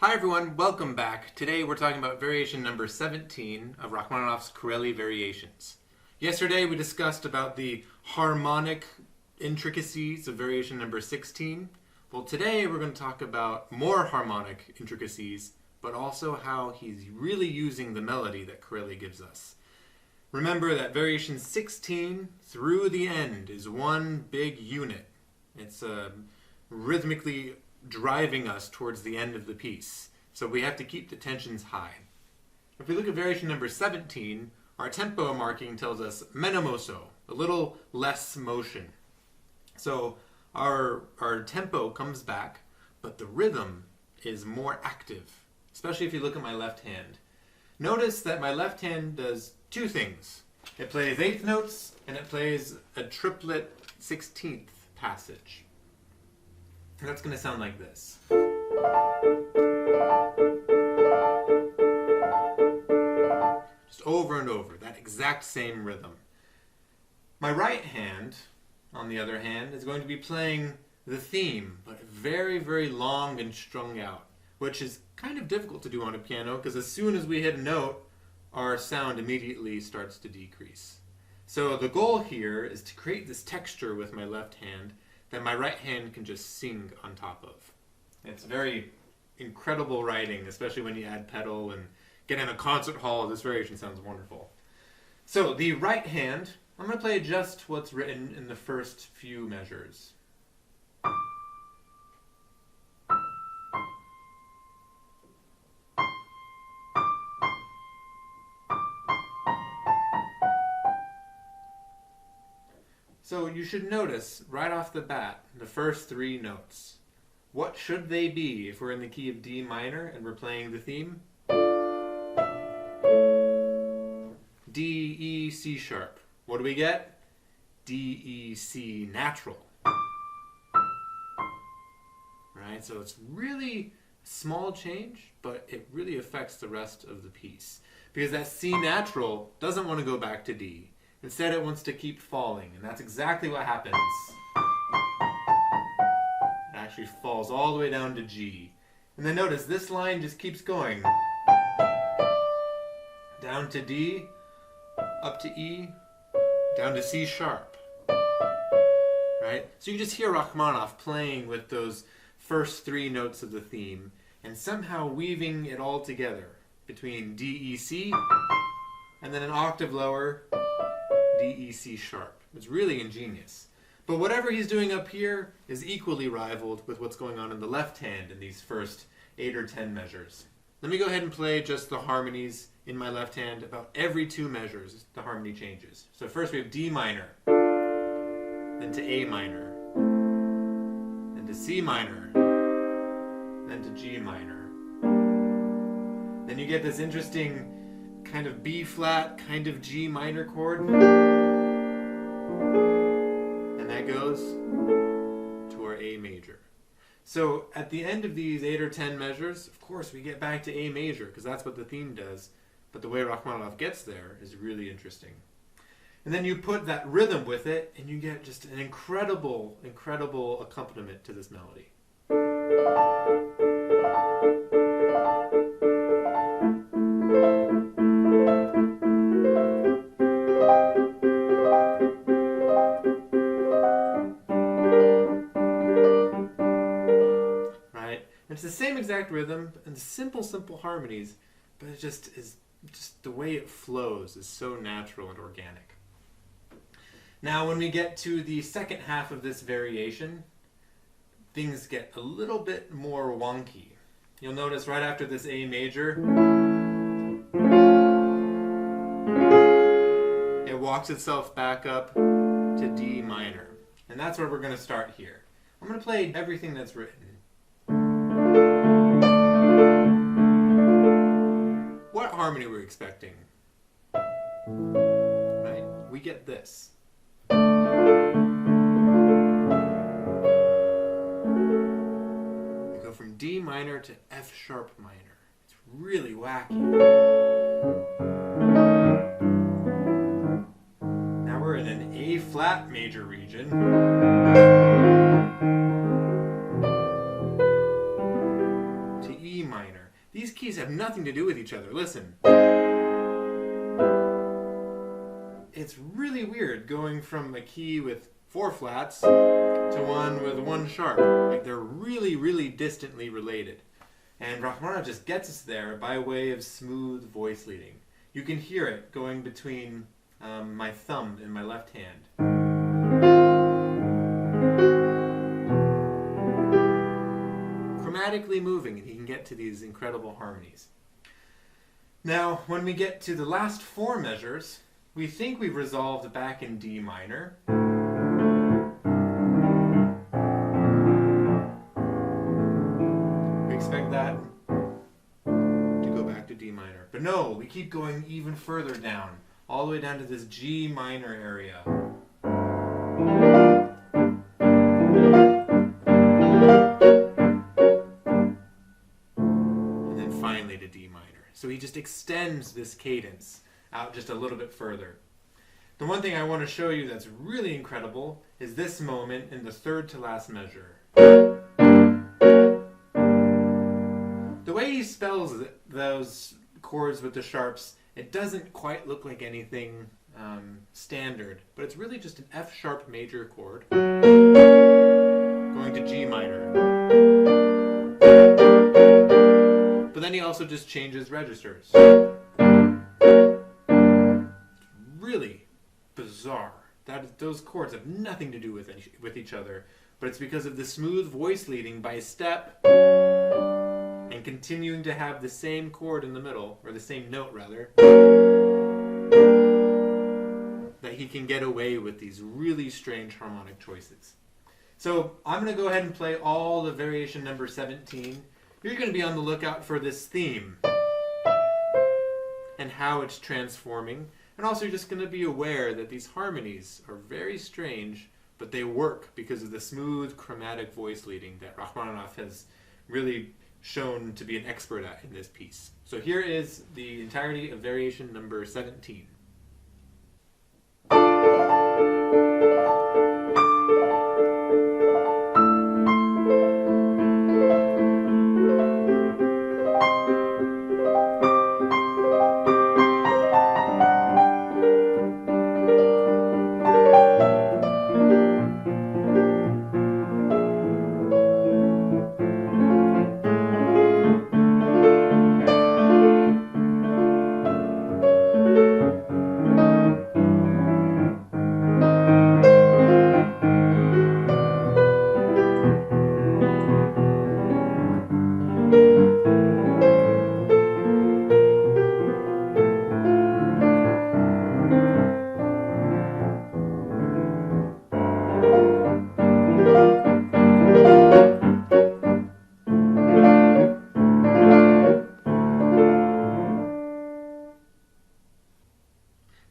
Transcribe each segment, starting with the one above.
Hi everyone, welcome back. Today we're talking about variation number 17 of Rachmaninoff's Corelli variations. Yesterday we discussed about the harmonic intricacies of variation number 16. Well, today we're going to talk about more harmonic intricacies, but also how he's really using the melody that Corelli gives us. Remember that variation 16 through the end is one big unit. It's rhythmically driving us towards the end of the piece. So we have to keep the tensions high. If we look at variation number 17, our tempo marking tells us meno mosso, a little less motion. So our tempo comes back, but the rhythm is more active, especially if you look at my left hand. Notice that my left hand does two things. It plays eighth notes and it plays a triplet 16th passage. And that's going to sound like this. Just over and over, that exact same rhythm. My right hand, on the other hand, is going to be playing the theme, but very, very long and strung out, which is kind of difficult to do on a piano because as soon as we hit a note, our sound immediately starts to decrease. So the goal here is to create this texture with my left hand that my right hand can just sing on top of. It's very incredible writing, especially when you add pedal and get in a concert hall. This variation sounds wonderful. So the right hand, I'm going to play just what's written in the first few measures. So you should notice right off the bat the first three notes. What should they be if we're in the key of D minor and we're playing the theme? D, E, C sharp. What do we get? D, E, C natural. Right? So it's really a small change, but it really affects the rest of the piece. Because that C natural doesn't want to go back to D. Instead, it wants to keep falling, and that's exactly what happens. It actually falls all the way down to G. And then notice, this line just keeps going. Down to D, up to E, down to C sharp. Right? So you just hear Rachmaninoff playing with those first three notes of the theme, and somehow weaving it all together between D, E, C, and then an octave lower, D, E, C sharp. It's really ingenious. But whatever he's doing up here is equally rivaled with what's going on in the left hand in these first 8 or 10 measures. Let me go ahead and play just the harmonies in my left hand. About every 2 measures, the harmony changes. So first we have D minor, then to A minor, then to C minor, then to G minor. Then you get this interesting kind of B flat, kind of G minor chord. And that goes to our A major. So at the end of these 8 or 10 measures, of course, we get back to A major because that's what the theme does. But the way Rachmaninoff gets there is really interesting. And then you put that rhythm with it and you get just an incredible, incredible accompaniment to this melody. It's the same exact rhythm and simple harmonies, but it just the way it flows is so natural and organic. Now when we get to the second half of this variation, things get a little bit more wonky. You'll notice right after this A major, it walks itself back up to D minor. And that's where we're going to start here. I'm going to play everything that's written. What harmony we're expecting? Right? We get this. We go from D minor to F sharp minor. It's really wacky. Now we're in an A flat major region. To E minor. These keys have nothing to do with each other. Listen. It's really weird going from a key with 4 flats to one with 1 sharp. Like they're really, really distantly related. And Rachmaninoff just gets us there by way of smooth voice leading. You can hear it going between my thumb and my left hand. Chromatically moving, and he can get to these incredible harmonies. Now, when we get to the last 4 measures, we think we've resolved back in D minor. We expect that to go back to D minor. But no, we keep going even further down, all the way down to this G minor area. And then finally to D minor. So he just extends this cadence out just a little bit further. The one thing I want to show you that's really incredible is this moment in the 3rd to last measure. The way he spells those chords with the sharps, it doesn't quite look like anything standard, but it's really just an F sharp major chord going to G minor. But then he also just changes registers. Really bizarre. Those chords have nothing to do with each other, but it's because of the smooth voice leading by step and continuing to have the same chord in the middle, or the same note rather, that he can get away with these really strange harmonic choices. So I'm going to go ahead and play all the variation number 17. You're going to be on the lookout for this theme and how it's transforming. And also you're just going to be aware that these harmonies are very strange, but they work because of the smooth chromatic voice leading that Rachmaninoff has really shown to be an expert at in this piece. So here is the entirety of variation number 17.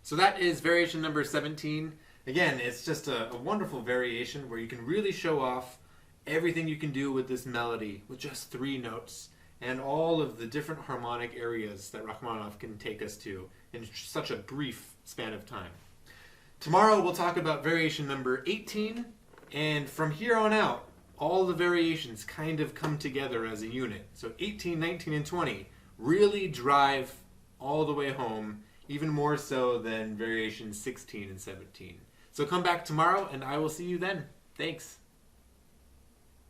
So that is variation number 17. Again, it's just a wonderful variation where you can really show off everything you can do with this melody with just 3 notes and all of the different harmonic areas that Rachmaninoff can take us to in such a brief span of time. Tomorrow we'll talk about variation number 18, and from here on out, all the variations kind of come together as a unit. So 18, 19, and 20 really drive all the way home, even more so than variations 16 and 17. So come back tomorrow, and I will see you then. Thanks.